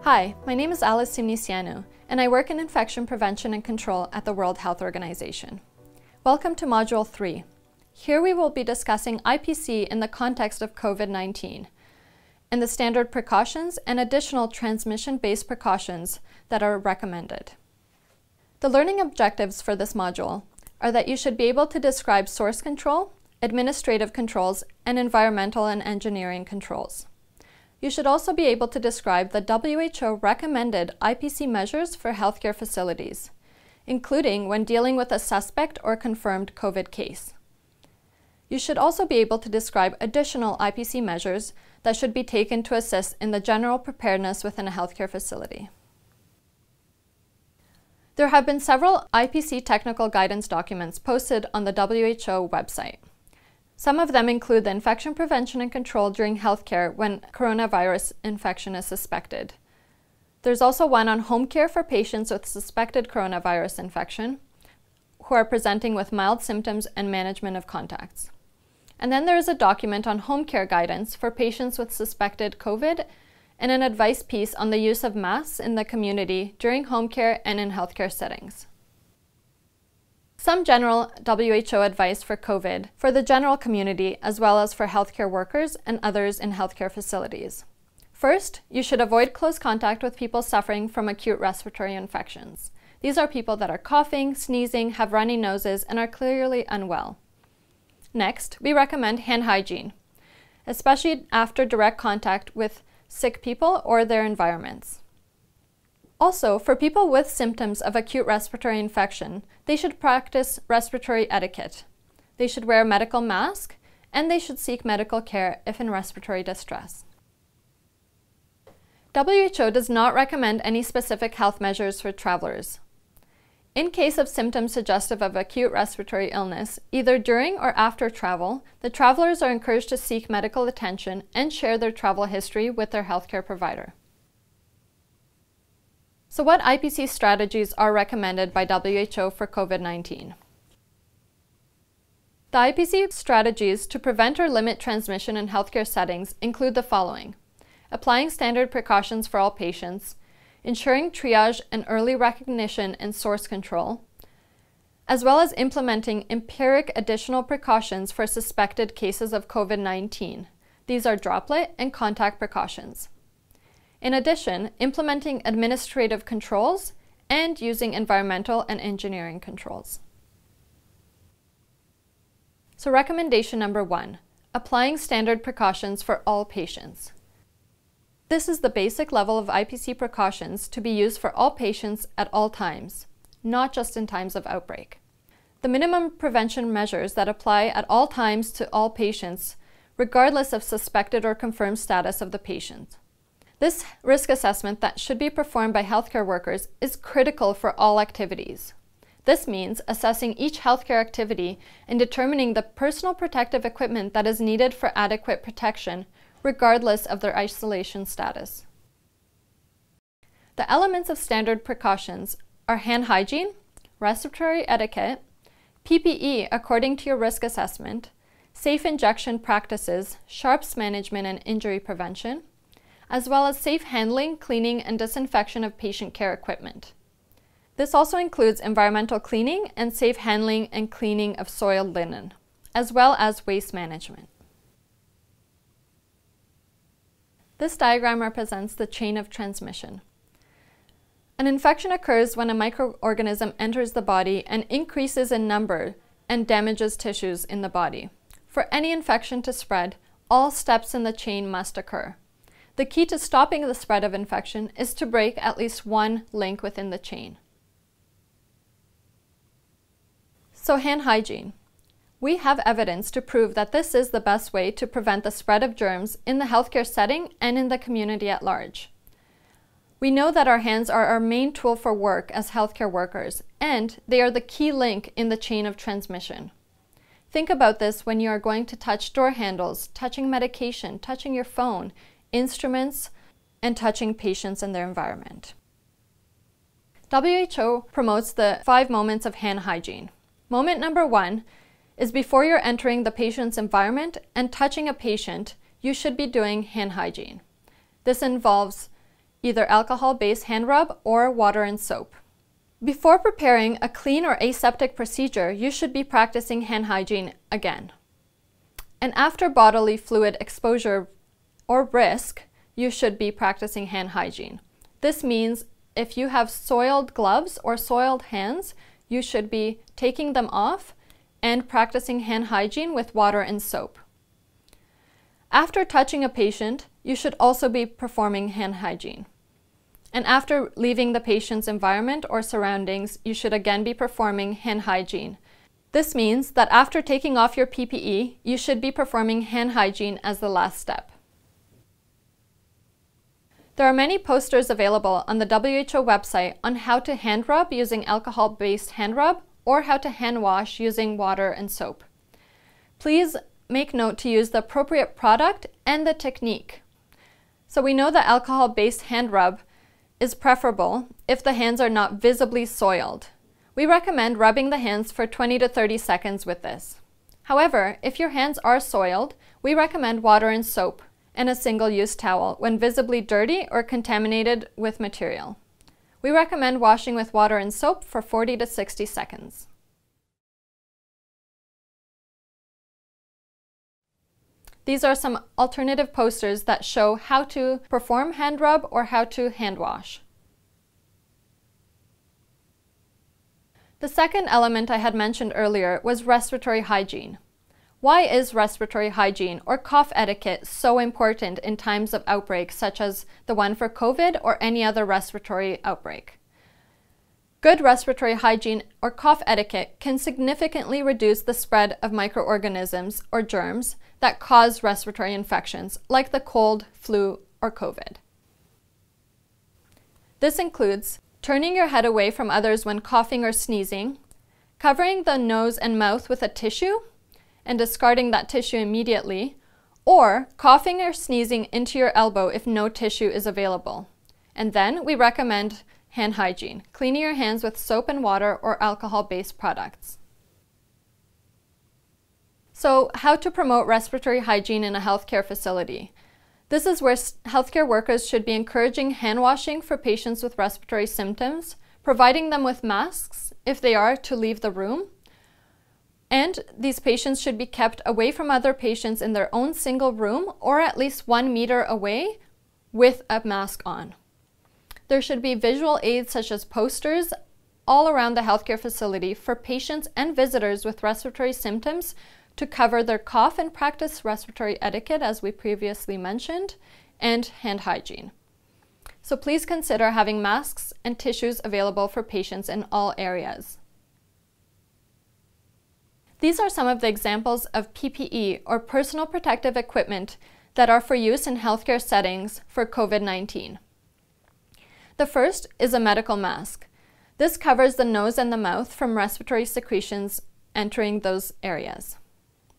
Hi, my name is Alice Simnicianu, and I work in infection prevention and control at the World Health Organization. Welcome to Module 3. Here we will be discussing IPC in the context of COVID-19 and the standard precautions and additional transmission-based precautions that are recommended. The learning objectives for this module are that you should be able to describe source control, administrative controls, and environmental and engineering controls. You should also be able to describe the WHO recommended IPC measures for healthcare facilities, including when dealing with a suspect or confirmed COVID case. You should also be able to describe additional IPC measures that should be taken to assist in the general preparedness within a healthcare facility. There have been several IPC technical guidance documents posted on the WHO website. Some of them include the infection prevention and control during healthcare when coronavirus infection is suspected. There's also one on home care for patients with suspected coronavirus infection who are presenting with mild symptoms and management of contacts. And then there is a document on home care guidance for patients with suspected COVID and an advice piece on the use of masks in the community during home care and in healthcare settings. Some general WHO advice for COVID for the general community as well as for healthcare workers and others in healthcare facilities. First, you should avoid close contact with people suffering from acute respiratory infections. These are people that are coughing, sneezing, have runny noses, and are clearly unwell. Next, we recommend hand hygiene, especially after direct contact with sick people or their environments. Also, for people with symptoms of acute respiratory infection, they should practice respiratory etiquette. They should wear a medical mask, and they should seek medical care if in respiratory distress. WHO does not recommend any specific health measures for travelers. In case of symptoms suggestive of acute respiratory illness, either during or after travel, the travelers are encouraged to seek medical attention and share their travel history with their healthcare provider. So what IPC strategies are recommended by WHO for COVID-19? The IPC strategies to prevent or limit transmission in healthcare settings include the following: applying standard precautions for all patients, ensuring triage and early recognition and source control, as well as implementing empiric additional precautions for suspected cases of COVID-19. These are droplet and contact precautions. In addition, implementing administrative controls and using environmental and engineering controls. So recommendation number 1, applying standard precautions for all patients. This is the basic level of IPC precautions to be used for all patients at all times, not just in times of outbreak. The minimum prevention measures that apply at all times to all patients, regardless of suspected or confirmed status of the patient. This risk assessment that should be performed by healthcare workers is critical for all activities. This means assessing each healthcare activity and determining the personal protective equipment that is needed for adequate protection, regardless of their isolation status. The elements of standard precautions are hand hygiene, respiratory etiquette, PPE according to your risk assessment, safe injection practices, sharps management and injury prevention, as well as safe handling, cleaning, and disinfection of patient care equipment. This also includes environmental cleaning and safe handling and cleaning of soiled linen, as well as waste management. This diagram represents the chain of transmission. An infection occurs when a microorganism enters the body and increases in number and damages tissues in the body. For any infection to spread, all steps in the chain must occur. The key to stopping the spread of infection is to break at least one link within the chain. So hand hygiene. We have evidence to prove that this is the best way to prevent the spread of germs in the healthcare setting and in the community at large. We know that our hands are our main tool for work as healthcare workers, and they are the key link in the chain of transmission. Think about this when you are going to touch door handles, touching medication, touching your phone, instruments, and touching patients and their environment. WHO promotes the 5 moments of hand hygiene. Moment number 1 is before you're entering the patient's environment and touching a patient, you should be doing hand hygiene. This involves either alcohol-based hand rub or water and soap. Before preparing a clean or aseptic procedure, you should be practicing hand hygiene again. And after bodily fluid exposure or risk, you should be practicing hand hygiene. This means if you have soiled gloves or soiled hands, you should be taking them off and practicing hand hygiene with water and soap. After touching a patient, you should also be performing hand hygiene. And after leaving the patient's environment or surroundings, you should again be performing hand hygiene. This means that after taking off your PPE, you should be performing hand hygiene as the last step. There are many posters available on the WHO website on how to hand rub using alcohol-based hand rub or how to hand wash using water and soap. Please make note to use the appropriate product and the technique. So we know that alcohol-based hand rub is preferable if the hands are not visibly soiled. We recommend rubbing the hands for 20 to 30 seconds with this. However, if your hands are soiled, we recommend water and soap and a single-use towel when visibly dirty or contaminated with material. We recommend washing with water and soap for 40 to 60 seconds. These are some alternative posters that show how to perform hand rub or how to hand wash. The second element I had mentioned earlier was respiratory hygiene. Why is respiratory hygiene or cough etiquette so important in times of outbreaks such as the one for COVID or any other respiratory outbreak? Good respiratory hygiene or cough etiquette can significantly reduce the spread of microorganisms or germs that cause respiratory infections like the cold, flu, or COVID. This includes turning your head away from others when coughing or sneezing, covering the nose and mouth with a tissue and discarding that tissue immediately, or coughing or sneezing into your elbow if no tissue is available. And then we recommend hand hygiene, cleaning your hands with soap and water or alcohol-based products. So, how to promote respiratory hygiene in a healthcare facility? This is where healthcare workers should be encouraging hand washing for patients with respiratory symptoms, providing them with masks if they are to leave the room, and these patients should be kept away from other patients in their own single room or at least 1 meter away with a mask on. There should be visual aids such as posters all around the healthcare facility for patients and visitors with respiratory symptoms to cover their cough and practice respiratory etiquette, as we previously mentioned, and hand hygiene. So please consider having masks and tissues available for patients in all areas. These are some of the examples of PPE or personal protective equipment that are for use in healthcare settings for COVID-19. The first is a medical mask. This covers the nose and the mouth from respiratory secretions entering those areas.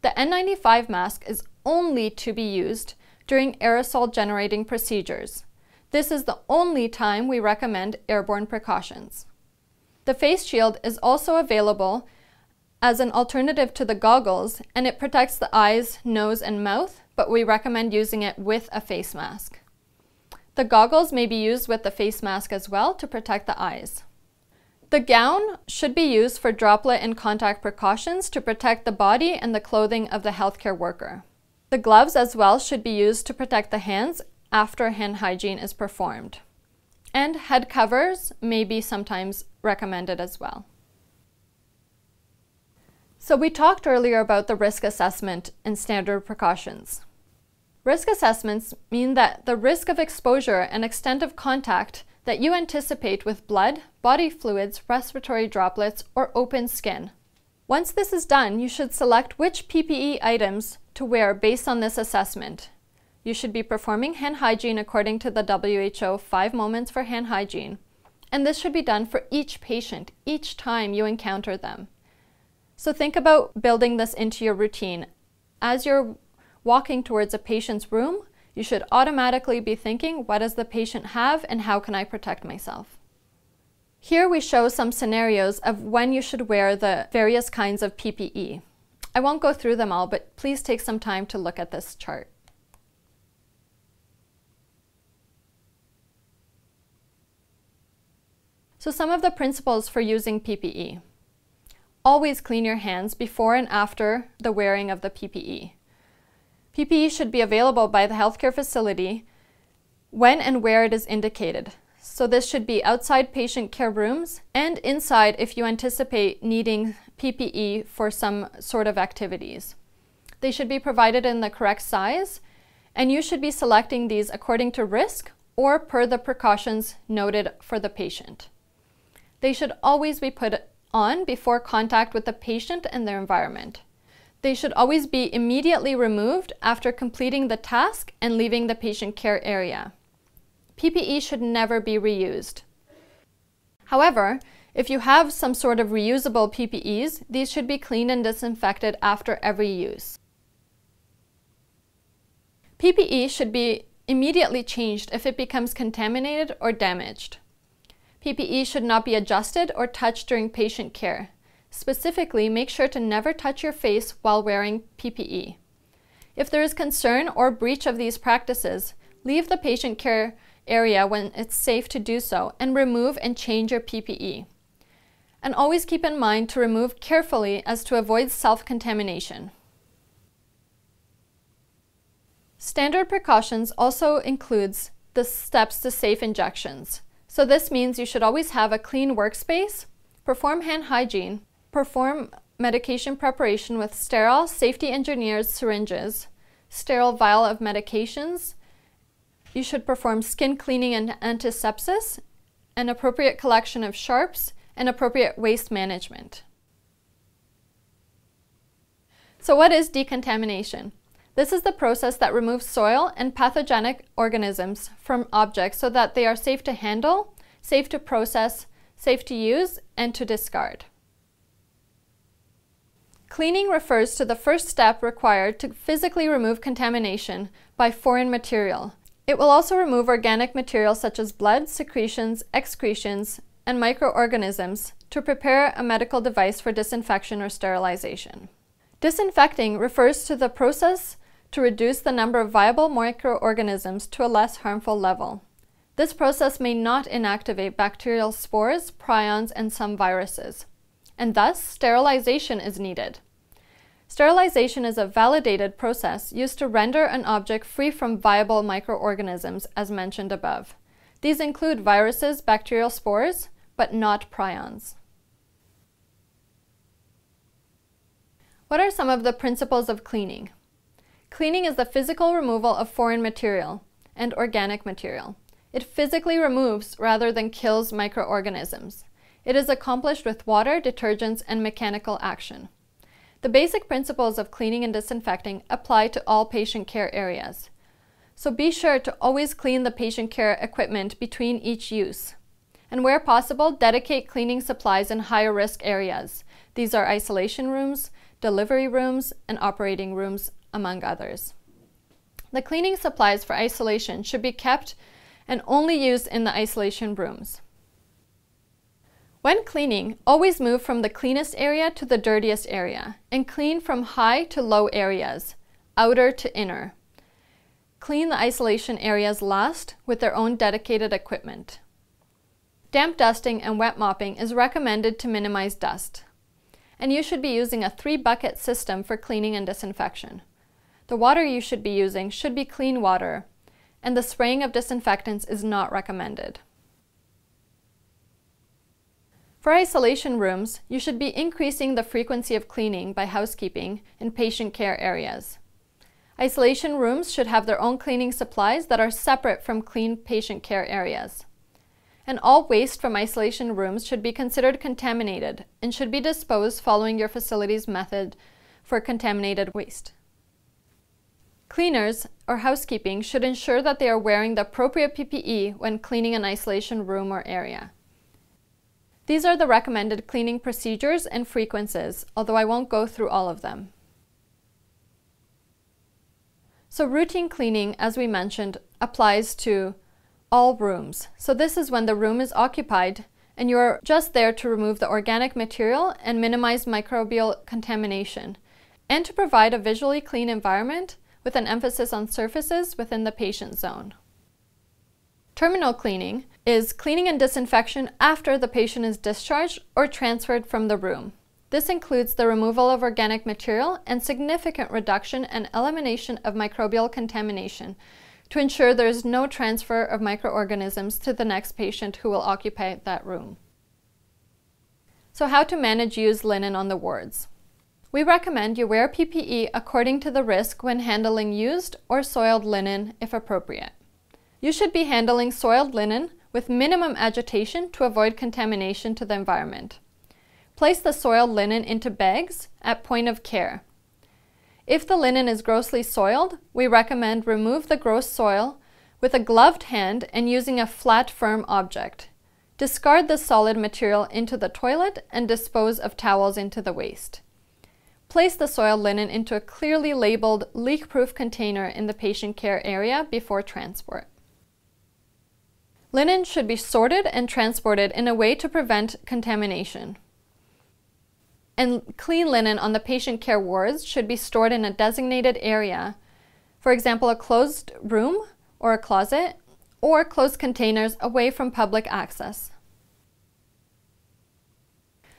The N95 mask is only to be used during aerosol generating procedures. This is the only time we recommend airborne precautions. The face shield is also available as an alternative to the goggles, and it protects the eyes, nose, and mouth, but we recommend using it with a face mask. The goggles may be used with the face mask as well to protect the eyes. The gown should be used for droplet and contact precautions to protect the body and the clothing of the healthcare worker. The gloves as well should be used to protect the hands after hand hygiene is performed. And head covers may be sometimes recommended as well. So we talked earlier about the risk assessment and standard precautions. Risk assessments mean that the risk of exposure and extent of contact that you anticipate with blood, body fluids, respiratory droplets, or open skin. Once this is done, you should select which PPE items to wear based on this assessment. You should be performing hand hygiene according to the WHO 5 moments for hand hygiene, and this should be done for each patient, each time you encounter them. So think about building this into your routine. As you're walking towards a patient's room, you should automatically be thinking, what does the patient have and how can I protect myself? Here we show some scenarios of when you should wear the various kinds of PPE. I won't go through them all, but please take some time to look at this chart. So some of the principles for using PPE. Always clean your hands before and after the wearing of the PPE. PPE should be available by the healthcare facility when and where it is indicated. So this should be outside patient care rooms and inside if you anticipate needing PPE for some sort of activities. They should be provided in the correct size, and you should be selecting these according to risk or per the precautions noted for the patient. They should always be put on before contact with the patient and their environment. They should always be immediately removed after completing the task and leaving the patient care area. PPE should never be reused. However, if you have some sort of reusable PPEs, these should be cleaned and disinfected after every use. PPE should be immediately changed if it becomes contaminated or damaged. PPE should not be adjusted or touched during patient care. Specifically, make sure to never touch your face while wearing PPE. If there is concern or breach of these practices, leave the patient care area when it's safe to do so and remove and change your PPE. And always keep in mind to remove carefully as to avoid self-contamination. Standard precautions also includes the steps to safe injections. So this means you should always have a clean workspace, perform hand hygiene, perform medication preparation with sterile, safety-engineered syringes, sterile vial of medications. You should perform skin cleaning and antisepsis, an appropriate collection of sharps, and appropriate waste management. So what is decontamination? This is the process that removes soil and pathogenic organisms from objects so that they are safe to handle, safe to process, safe to use, and to discard. Cleaning refers to the first step required to physically remove contamination by foreign material. It will also remove organic materials such as blood, secretions, excretions, and microorganisms to prepare a medical device for disinfection or sterilization. Disinfecting refers to the process to reduce the number of viable microorganisms to a less harmful level. This process may not inactivate bacterial spores, prions, and some viruses, and thus sterilization is needed. Sterilization is a validated process used to render an object free from viable microorganisms, as mentioned above. These include viruses, bacterial spores, but not prions. What are some of the principles of cleaning? Cleaning is the physical removal of foreign material and organic material. It physically removes rather than kills microorganisms. It is accomplished with water, detergents, and mechanical action. The basic principles of cleaning and disinfecting apply to all patient care areas. So be sure to always clean the patient care equipment between each use. And where possible, dedicate cleaning supplies in higher risk areas. These are isolation rooms, delivery rooms, and operating rooms, among others. The cleaning supplies for isolation should be kept and only used in the isolation rooms. When cleaning, always move from the cleanest area to the dirtiest area, and clean from high to low areas, outer to inner. Clean the isolation areas last with their own dedicated equipment. Damp dusting and wet mopping is recommended to minimize dust. And you should be using a 3-bucket system for cleaning and disinfection. The water you should be using should be clean water, and the spraying of disinfectants is not recommended. For isolation rooms, you should be increasing the frequency of cleaning by housekeeping in patient care areas. Isolation rooms should have their own cleaning supplies that are separate from clean patient care areas. And all waste from isolation rooms should be considered contaminated and should be disposed following your facility's method for contaminated waste. Cleaners or housekeeping should ensure that they are wearing the appropriate PPE when cleaning an isolation room or area. These are the recommended cleaning procedures and frequencies, although I won't go through all of them. So routine cleaning, as we mentioned, applies to all rooms. So this is when the room is occupied and you're just there to remove the organic material and minimize microbial contamination, and to provide a visually clean environment with an emphasis on surfaces within the patient zone. Terminal cleaning is cleaning and disinfection after the patient is discharged or transferred from the room. This includes the removal of organic material and significant reduction and elimination of microbial contamination to ensure there is no transfer of microorganisms to the next patient who will occupy that room. So how to manage used linen on the wards? We recommend you wear PPE according to the risk when handling used or soiled linen if appropriate. You should be handling soiled linen with minimum agitation to avoid contamination to the environment. Place the soiled linen into bags at point of care. If the linen is grossly soiled, we recommend remove the gross soil with a gloved hand and using a flat, firm object. Discard the solid material into the toilet and dispose of towels into the waste. Place the soiled linen into a clearly labeled leak-proof container in the patient care area before transport. Linen should be sorted and transported in a way to prevent contamination. And clean linen on the patient care wards should be stored in a designated area, for example, a closed room or a closet, or closed containers away from public access.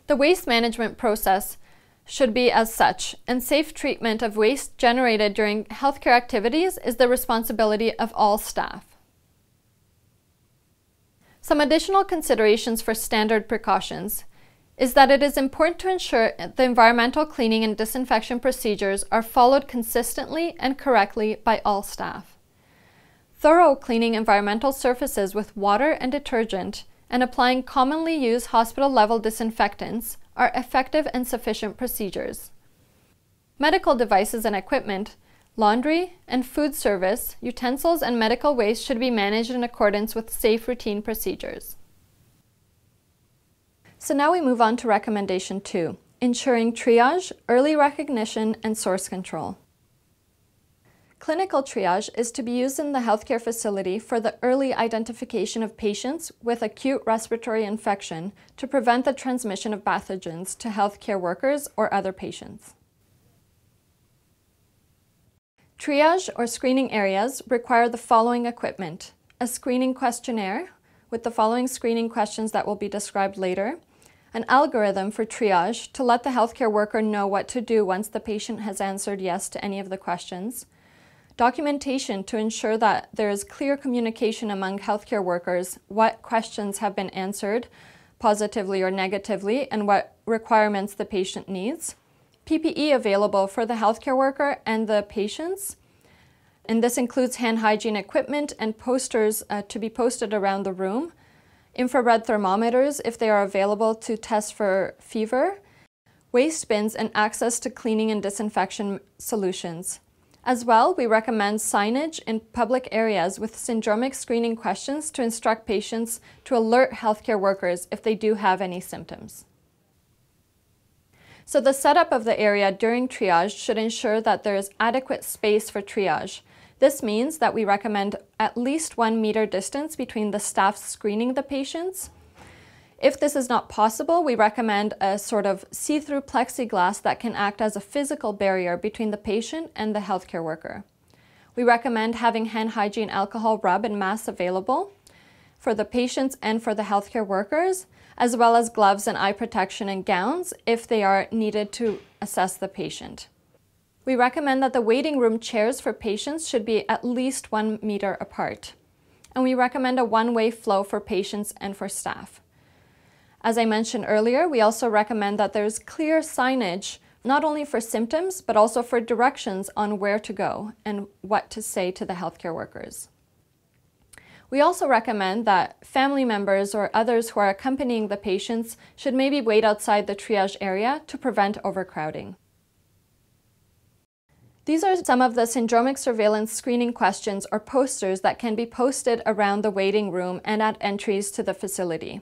The waste management process should be as such, and safe treatment of waste generated during healthcare activities is the responsibility of all staff. Some additional considerations for standard precautions is that it is important to ensure the environmental cleaning and disinfection procedures are followed consistently and correctly by all staff. Thorough cleaning environmental surfaces with water and detergent and applying commonly used hospital-level disinfectants are effective and sufficient procedures. Medical devices and equipment, laundry, and food service, utensils, and medical waste should be managed in accordance with safe routine procedures. So now we move on to recommendation 2, ensuring triage, early recognition, and source control. Clinical triage is to be used in the healthcare facility for the early identification of patients with acute respiratory infection to prevent the transmission of pathogens to healthcare workers or other patients. Triage or screening areas require the following equipment: a screening questionnaire with the following screening questions that will be described later, an algorithm for triage to let the healthcare worker know what to do once the patient has answered yes to any of the questions, documentation to ensure that there is clear communication among healthcare workers what questions have been answered positively or negatively and what requirements the patient needs, PPE available for the healthcare worker and the patients, and this includes hand hygiene equipment and posters to be posted around the room, infrared thermometers if they are available to test for fever, waste bins, and access to cleaning and disinfection solutions. As well, we recommend signage in public areas with syndromic screening questions to instruct patients to alert healthcare workers if they do have any symptoms. So the setup of the area during triage should ensure that there is adequate space for triage. This means that we recommend at least 1 meter distance between the staff screening the patients. If this is not possible, we recommend a sort of see-through plexiglass that can act as a physical barrier between the patient and the healthcare worker. We recommend having hand hygiene alcohol rub and masks available for the patients and for the healthcare workers, as well as gloves and eye protection and gowns if they are needed to assess the patient. We recommend that the waiting room chairs for patients should be at least 1 meter apart. And we recommend a one-way flow for patients and for staff. As I mentioned earlier, we also recommend that there's clear signage, not only for symptoms, but also for directions on where to go and what to say to the healthcare workers. We also recommend that family members or others who are accompanying the patients should maybe wait outside the triage area to prevent overcrowding. These are some of the syndromic surveillance screening questions or posters that can be posted around the waiting room and at entries to the facility.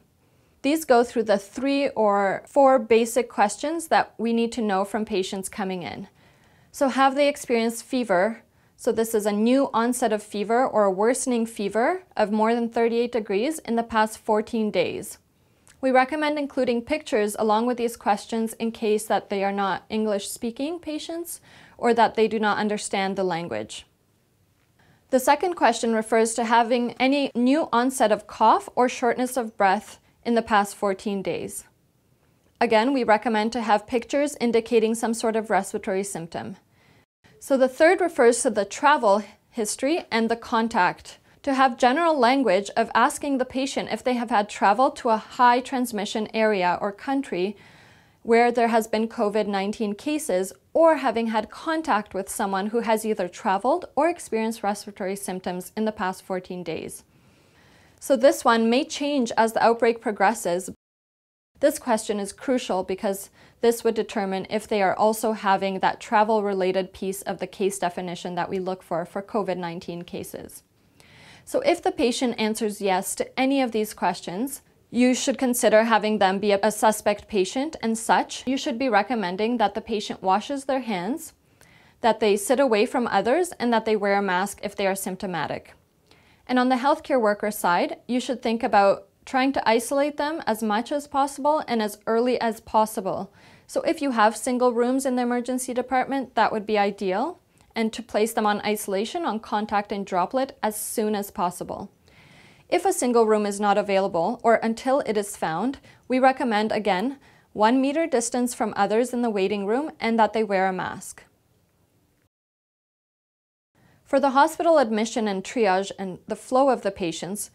These go through the 3 or 4 basic questions that we need to know from patients coming in. So have they experienced fever? So this is a new onset of fever or a worsening fever of more than 38 degrees in the past 14 days. We recommend including pictures along with these questions in case that they are not English-speaking patients or that they do not understand the language. The second question refers to having any new onset of cough or shortness of breath in the past 14 days. Again, we recommend to have pictures indicating some sort of respiratory symptom. So the third refers to the travel history and the contact. To have general language of asking the patient if they have had travel to a high transmission area or country where there has been COVID-19 cases, or having had contact with someone who has either traveled or experienced respiratory symptoms in the past 14 days. So this one may change as the outbreak progresses. This question is crucial because this would determine if they are also having that travel-related piece of the case definition that we look for COVID-19 cases. So if the patient answers yes to any of these questions, you should consider having them be a suspect patient, and such, you should be recommending that the patient washes their hands, that they sit away from others, and that they wear a mask if they are symptomatic. And on the healthcare worker side, you should think about trying to isolate them as much as possible and as early as possible. So if you have single rooms in the emergency department, that would be ideal, and to place them on isolation on contact and droplet as soon as possible. If a single room is not available, or until it is found, we recommend, again, 1 meter distance from others in the waiting room and that they wear a mask. For the hospital admission and triage and the flow of the patients,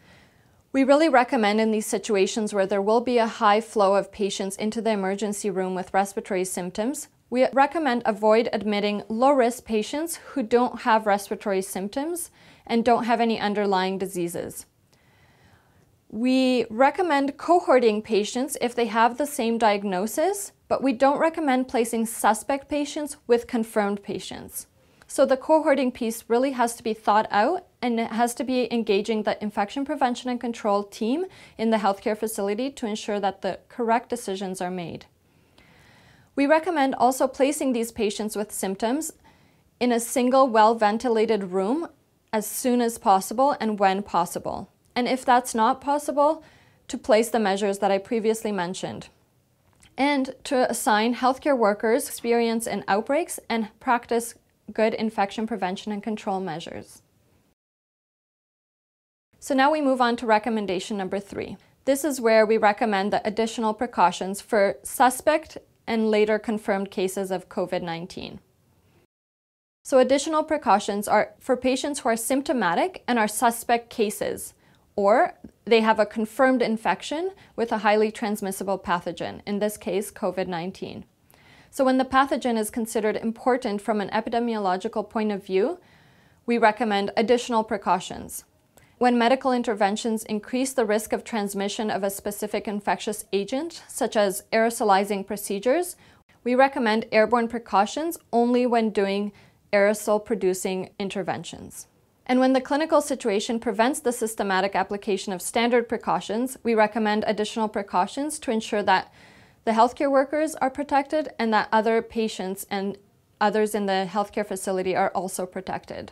we really recommend in these situations where there will be a high flow of patients into the emergency room with respiratory symptoms, we recommend avoid admitting low-risk patients who don't have respiratory symptoms and don't have any underlying diseases. We recommend cohorting patients if they have the same diagnosis, but we don't recommend placing suspect patients with confirmed patients. So the cohorting piece really has to be thought out, and it has to be engaging the infection prevention and control team in the healthcare facility to ensure that the correct decisions are made. We recommend also placing these patients with symptoms in a single well-ventilated room as soon as possible and when possible. And if that's not possible, to place the measures that I previously mentioned. And to assign healthcare workers experience in outbreaks and practice good infection prevention and control measures. So now we move on to recommendation number 3. This is where we recommend the additional precautions for suspect and later confirmed cases of COVID-19. So additional precautions are for patients who are symptomatic and are suspect cases, or they have a confirmed infection with a highly transmissible pathogen, in this case COVID-19. So when the pathogen is considered important from an epidemiological point of view, we recommend additional precautions. When medical interventions increase the risk of transmission of a specific infectious agent, such as aerosolizing procedures, we recommend airborne precautions only when doing aerosol-producing interventions. And when the clinical situation prevents the systematic application of standard precautions, we recommend additional precautions to ensure that the healthcare workers are protected and that other patients and others in the healthcare facility are also protected.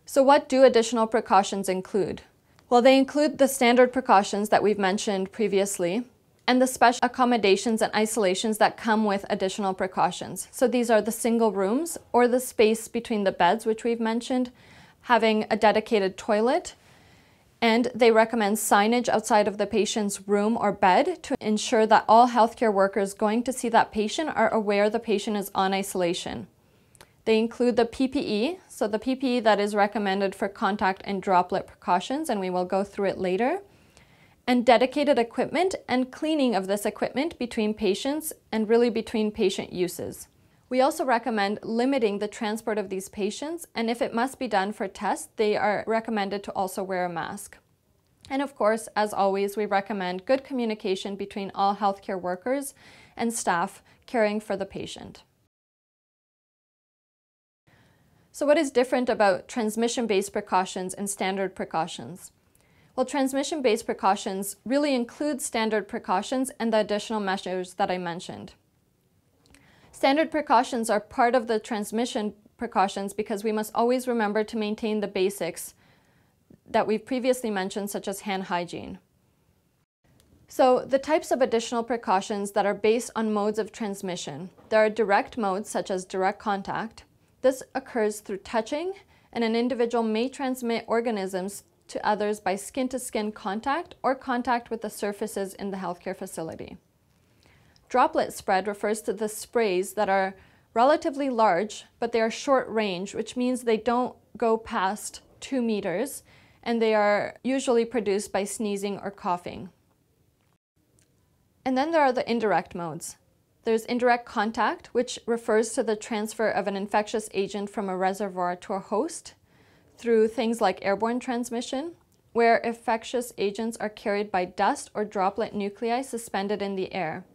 So what do additional precautions include? Well, they include the standard precautions that we've mentioned previously, and the special accommodations and isolations that come with additional precautions. So these are the single rooms or the space between the beds, which we've mentioned, having a dedicated toilet, and they recommend signage outside of the patient's room or bed to ensure that all healthcare workers going to see that patient are aware the patient is on isolation. They include the PPE, so the PPE that is recommended for contact and droplet precautions, and we will go through it later, and dedicated equipment and cleaning of this equipment between patients and really between patient uses. We also recommend limiting the transport of these patients, and if it must be done for tests, they are recommended to also wear a mask. And of course, as always, we recommend good communication between all healthcare workers and staff caring for the patient. So what is different about transmission-based precautions and standard precautions? Well, transmission-based precautions really include standard precautions and the additional measures that I mentioned. Standard precautions are part of the transmission precautions because we must always remember to maintain the basics that we've previously mentioned, such as hand hygiene. So the types of additional precautions that are based on modes of transmission. There are direct modes, such as direct contact. This occurs through touching, and an individual may transmit organisms to others by skin-to-skin contact or contact with the surfaces in the healthcare facility. Droplet spread refers to the sprays that are relatively large, but they are short range, which means they don't go past 2 meters, and they are usually produced by sneezing or coughing. And then there are the indirect modes. There's indirect contact, which refers to the transfer of an infectious agent from a reservoir to a host through things like airborne transmission, where infectious agents are carried by dust or droplet nuclei suspended in the air.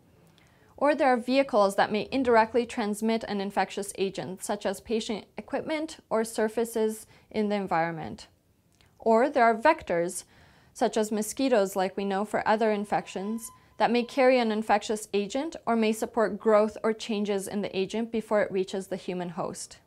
Or there are vehicles that may indirectly transmit an infectious agent, such as patient equipment or surfaces in the environment. Or there are vectors, such as mosquitoes, like we know for other infections, that may carry an infectious agent or may support growth or changes in the agent before it reaches the human host.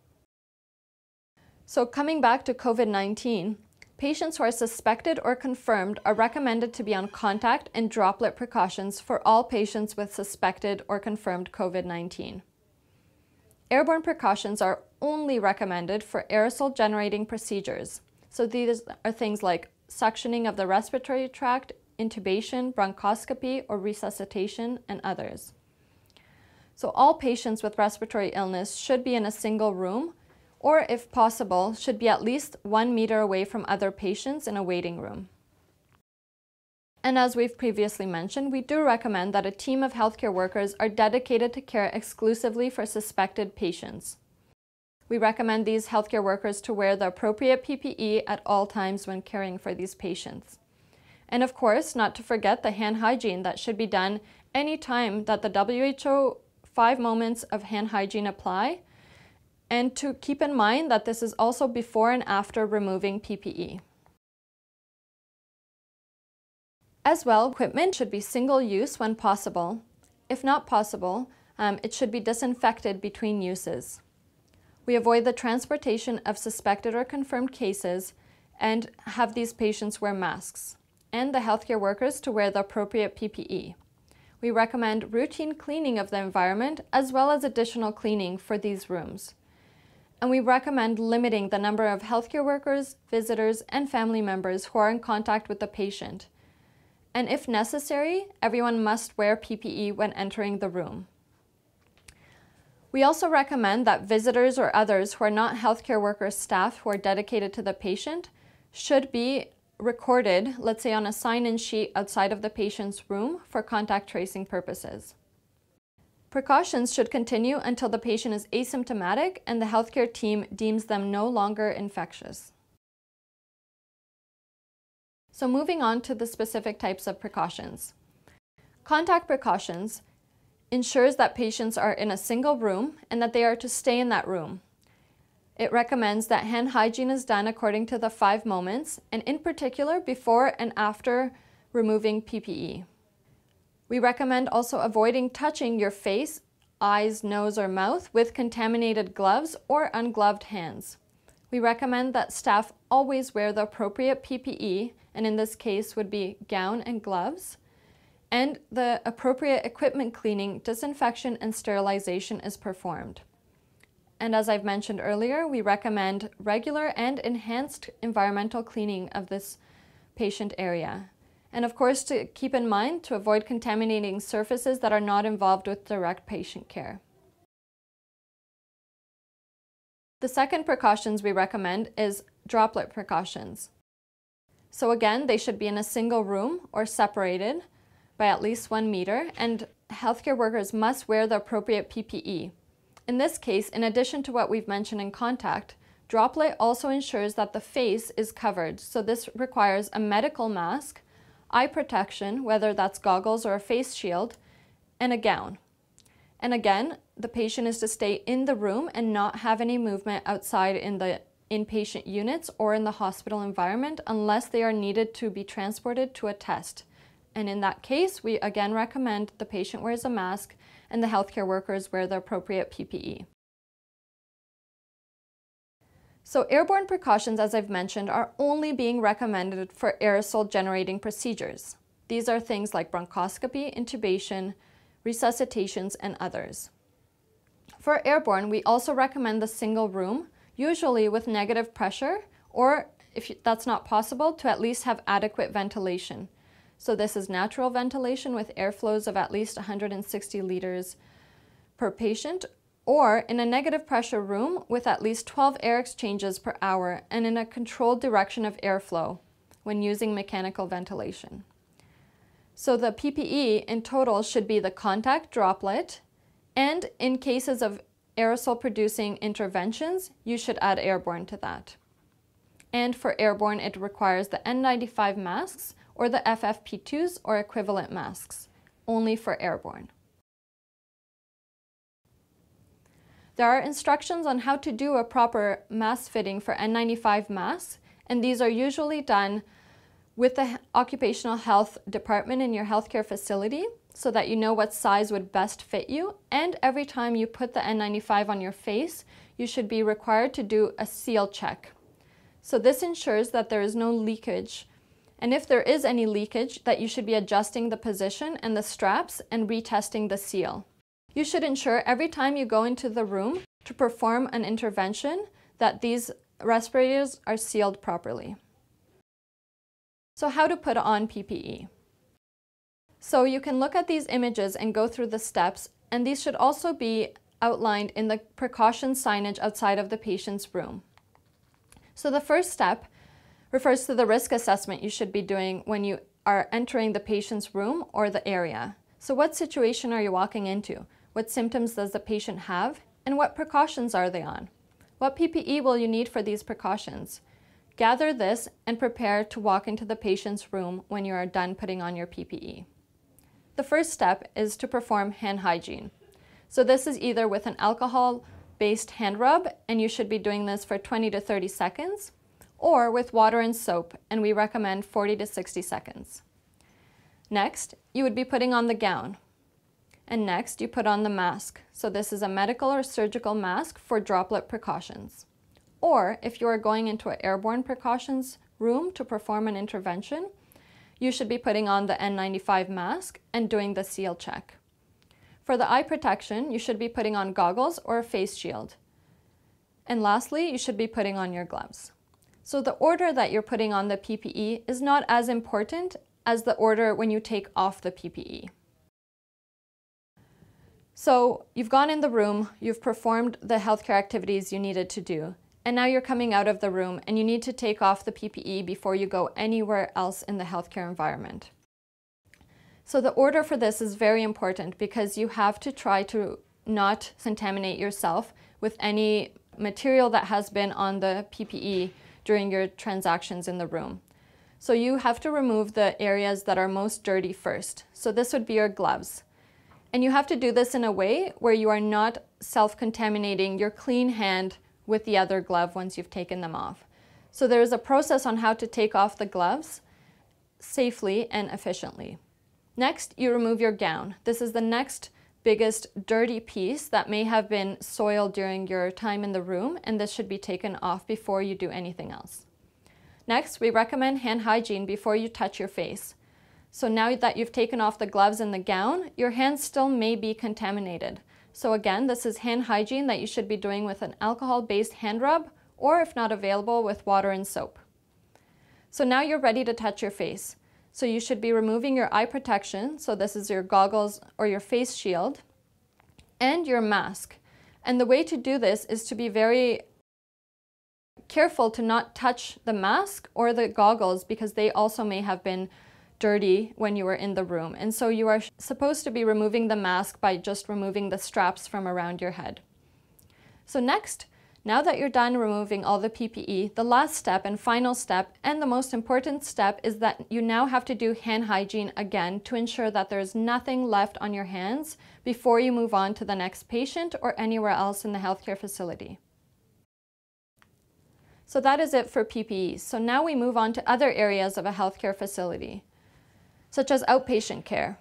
So coming back to COVID-19, patients who are suspected or confirmed are recommended to be on contact and droplet precautions for all patients with suspected or confirmed COVID-19. Airborne precautions are only recommended for aerosol-generating procedures. So these are things like suctioning of the respiratory tract, intubation, bronchoscopy, or resuscitation, and others. So all patients with respiratory illness should be in a single room, or if possible, should be at least 1 meter away from other patients in a waiting room. And as we've previously mentioned, we do recommend that a team of healthcare workers are dedicated to care exclusively for suspected patients. We recommend these healthcare workers to wear the appropriate PPE at all times when caring for these patients. And of course, not to forget the hand hygiene that should be done any time that the WHO 5 moments of hand hygiene apply, and to keep in mind that this is also before and after removing PPE. As well, equipment should be single-use when possible. If not possible, it should be disinfected between uses. We avoid the transportation of suspected or confirmed cases and have these patients wear masks, and the healthcare workers to wear the appropriate PPE. We recommend routine cleaning of the environment as well as additional cleaning for these rooms. And we recommend limiting the number of healthcare workers, visitors, and family members who are in contact with the patient. And if necessary, everyone must wear PPE when entering the room. We also recommend that visitors or others who are not healthcare workers staff who are dedicated to the patient should be recorded, let's say on a sign-in sheet outside of the patient's room for contact tracing purposes. Precautions should continue until the patient is asymptomatic and the healthcare team deems them no longer infectious. So moving on to the specific types of precautions. Contact precautions ensures that patients are in a single room and that they are to stay in that room. It recommends that hand hygiene is done according to the 5 moments, and in particular before and after removing PPE. We recommend also avoiding touching your face, eyes, nose, or mouth with contaminated gloves or ungloved hands. We recommend that staff always wear the appropriate PPE, and in this case would be gown and gloves, and the appropriate equipment cleaning, disinfection, and sterilization is performed. And as I've mentioned earlier, we recommend regular and enhanced environmental cleaning of this patient area. And of course, to keep in mind to avoid contaminating surfaces that are not involved with direct patient care. The second precautions we recommend is droplet precautions. So again, they should be in a single room or separated by at least 1 meter, and healthcare workers must wear the appropriate PPE. In this case, in addition to what we've mentioned in contact, droplet also ensures that the face is covered. So this requires a medical mask, eye protection, whether that's goggles or a face shield, and a gown. And again, the patient is to stay in the room and not have any movement outside in the inpatient units or in the hospital environment unless they are needed to be transported to a test. And in that case, we again recommend the patient wears a mask and the healthcare workers wear the appropriate PPE. So airborne precautions, as I've mentioned, are only being recommended for aerosol-generating procedures. These are things like bronchoscopy, intubation, resuscitations, and others. For airborne, we also recommend the single room, usually with negative pressure, or if that's not possible, to at least have adequate ventilation. So this is natural ventilation with airflows of at least 160 liters per patient, or in a negative pressure room with at least 12 air exchanges per hour and in a controlled direction of airflow when using mechanical ventilation. So the PPE in total should be the contact droplet, and in cases of aerosol-producing interventions, you should add airborne to that. And for airborne, it requires the N95 masks or the FFP2s or equivalent masks, only for airborne. There are instructions on how to do a proper mask fitting for N95 masks, and these are usually done with the occupational health department in your healthcare facility so that you know what size would best fit you. And every time you put the N95 on your face, you should be required to do a seal check. So this ensures that there is no leakage. And if there is any leakage, that you should be adjusting the position and the straps and retesting the seal. You should ensure every time you go into the room to perform an intervention that these respirators are sealed properly. So how to put on PPE. So you can look at these images and go through the steps, and these should also be outlined in the precautions signage outside of the patient's room. So the first step refers to the risk assessment you should be doing when you are entering the patient's room or the area. So what situation are you walking into? What symptoms does the patient have? And what precautions are they on? What PPE will you need for these precautions? Gather this and prepare to walk into the patient's room when you are done putting on your PPE. The first step is to perform hand hygiene. So this is either with an alcohol-based hand rub, and you should be doing this for 20 to 30 seconds, or with water and soap, and we recommend 40 to 60 seconds. Next, you would be putting on the gown. And next, you put on the mask. So this is a medical or surgical mask for droplet precautions. Or if you are going into an airborne precautions room to perform an intervention, you should be putting on the N95 mask and doing the seal check. For the eye protection, you should be putting on goggles or a face shield. And lastly, you should be putting on your gloves. So the order that you're putting on the PPE is not as important as the order when you take off the PPE. So you've gone in the room, you've performed the healthcare activities you needed to do, and now you're coming out of the room and you need to take off the PPE before you go anywhere else in the healthcare environment. So the order for this is very important because you have to try to not contaminate yourself with any material that has been on the PPE during your transactions in the room. So you have to remove the areas that are most dirty first. So this would be your gloves. And you have to do this in a way where you are not self-contaminating your clean hand with the other glove once you've taken them off. So there is a process on how to take off the gloves safely and efficiently. Next, you remove your gown. This is the next biggest dirty piece that may have been soiled during your time in the room, and this should be taken off before you do anything else. Next, we recommend hand hygiene before you touch your face. So now that you've taken off the gloves and the gown, your hands still may be contaminated. So again, this is hand hygiene that you should be doing with an alcohol-based hand rub, or if not available, with water and soap. So now you're ready to touch your face. So you should be removing your eye protection, so this is your goggles or your face shield, and your mask. And the way to do this is to be very careful to not touch the mask or the goggles because they also may have been dirty when you were in the room. And so you are supposed to be removing the mask by just removing the straps from around your head. So next, now that you're done removing all the PPE, the last step and final step and the most important step is that you now have to do hand hygiene again to ensure that there is nothing left on your hands before you move on to the next patient or anywhere else in the healthcare facility. So that is it for PPE. So now we move on to other areas of a healthcare facility, such as outpatient care.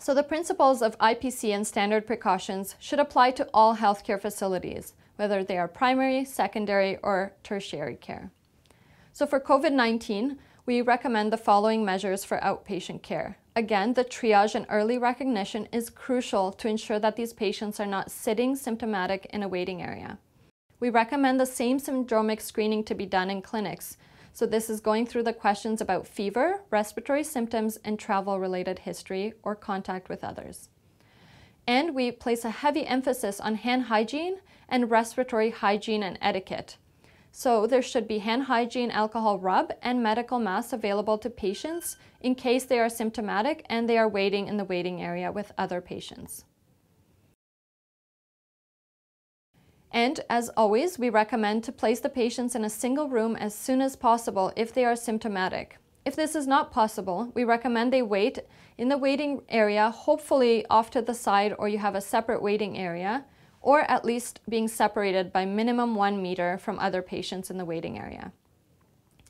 So the principles of IPC and standard precautions should apply to all healthcare facilities, whether they are primary, secondary, or tertiary care. So for COVID-19, we recommend the following measures for outpatient care. Again, the triage and early recognition is crucial to ensure that these patients are not sitting symptomatic in a waiting area. We recommend the same syndromic screening to be done in clinics. So this is going through the questions about fever, respiratory symptoms, and travel-related history or contact with others. And we place a heavy emphasis on hand hygiene and respiratory hygiene and etiquette. So there should be hand hygiene, alcohol rub, and medical masks available to patients in case they are symptomatic and they are waiting in the waiting area with other patients. And as always, we recommend to place the patients in a single room as soon as possible if they are symptomatic. If this is not possible, we recommend they wait in the waiting area, hopefully off to the side, or you have a separate waiting area, or at least being separated by minimum 1 meter from other patients in the waiting area.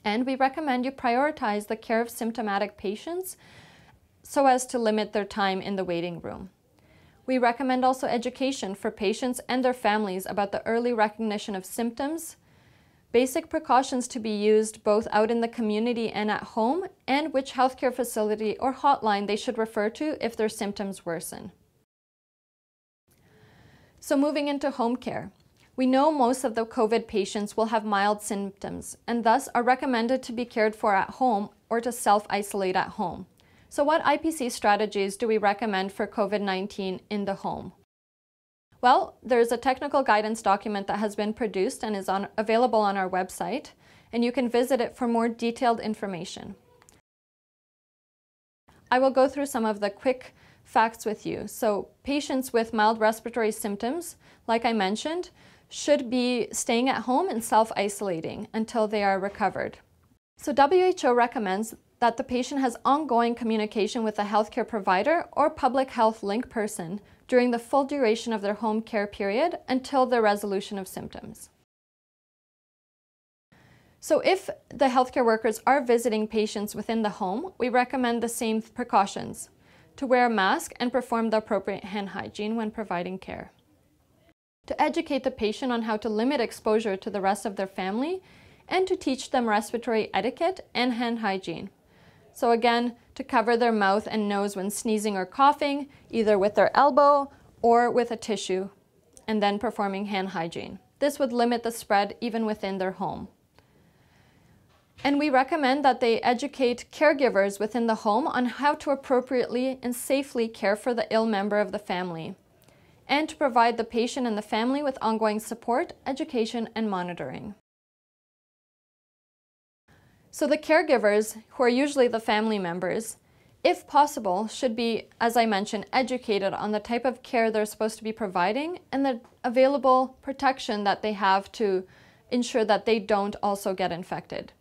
And we recommend you prioritize the care of symptomatic patients so as to limit their time in the waiting room. We recommend also education for patients and their families about the early recognition of symptoms, basic precautions to be used both out in the community and at home, and which healthcare facility or hotline they should refer to if their symptoms worsen. So moving into home care. We know most of the COVID patients will have mild symptoms and thus are recommended to be cared for at home or to self-isolate at home. So what IPC strategies do we recommend for COVID-19 in the home? Well, there's a technical guidance document that has been produced and is available on our website, and you can visit it for more detailed information. I will go through some of the quick facts with you. So patients with mild respiratory symptoms, like I mentioned, should be staying at home and self-isolating until they are recovered. So WHO recommends that the patient has ongoing communication with a healthcare provider or public health link person during the full duration of their home care period until the resolution of symptoms. So if the healthcare workers are visiting patients within the home, we recommend the same precautions: to wear a mask and perform the appropriate hand hygiene when providing care. To educate the patient on how to limit exposure to the rest of their family, and to teach them respiratory etiquette and hand hygiene. So again, to cover their mouth and nose when sneezing or coughing, either with their elbow or with a tissue, and then performing hand hygiene. This would limit the spread even within their home. And we recommend that they educate caregivers within the home on how to appropriately and safely care for the ill member of the family, and to provide the patient and the family with ongoing support, education, and monitoring. So the caregivers, who are usually the family members, if possible, should be, as I mentioned, educated on the type of care they're supposed to be providing and the available protection that they have to ensure that they don't also get infected.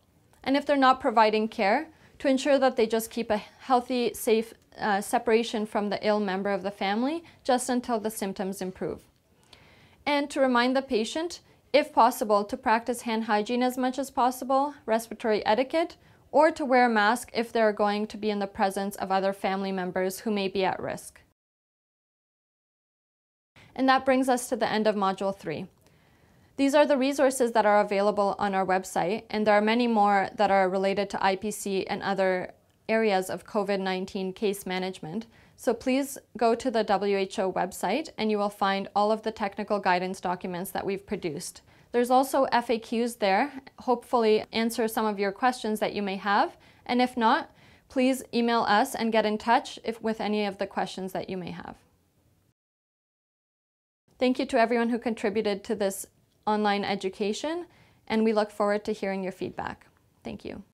And if they're not providing care, to ensure that they just keep a healthy, safe separation from the ill member of the family just until the symptoms improve. And to remind the patient, if possible, to practice hand hygiene as much as possible, respiratory etiquette, or to wear a mask if they're going to be in the presence of other family members who may be at risk. And that brings us to the end of Module 3. These are the resources that are available on our website, and there are many more that are related to IPC and other areas of COVID-19 case management. So please go to the WHO website and you will find all of the technical guidance documents that we've produced. There's also FAQs there, hopefully answer some of your questions that you may have. And if not, please email us and get in touch with any of the questions that you may have. Thank you to everyone who contributed to this online education, and we look forward to hearing your feedback. Thank you.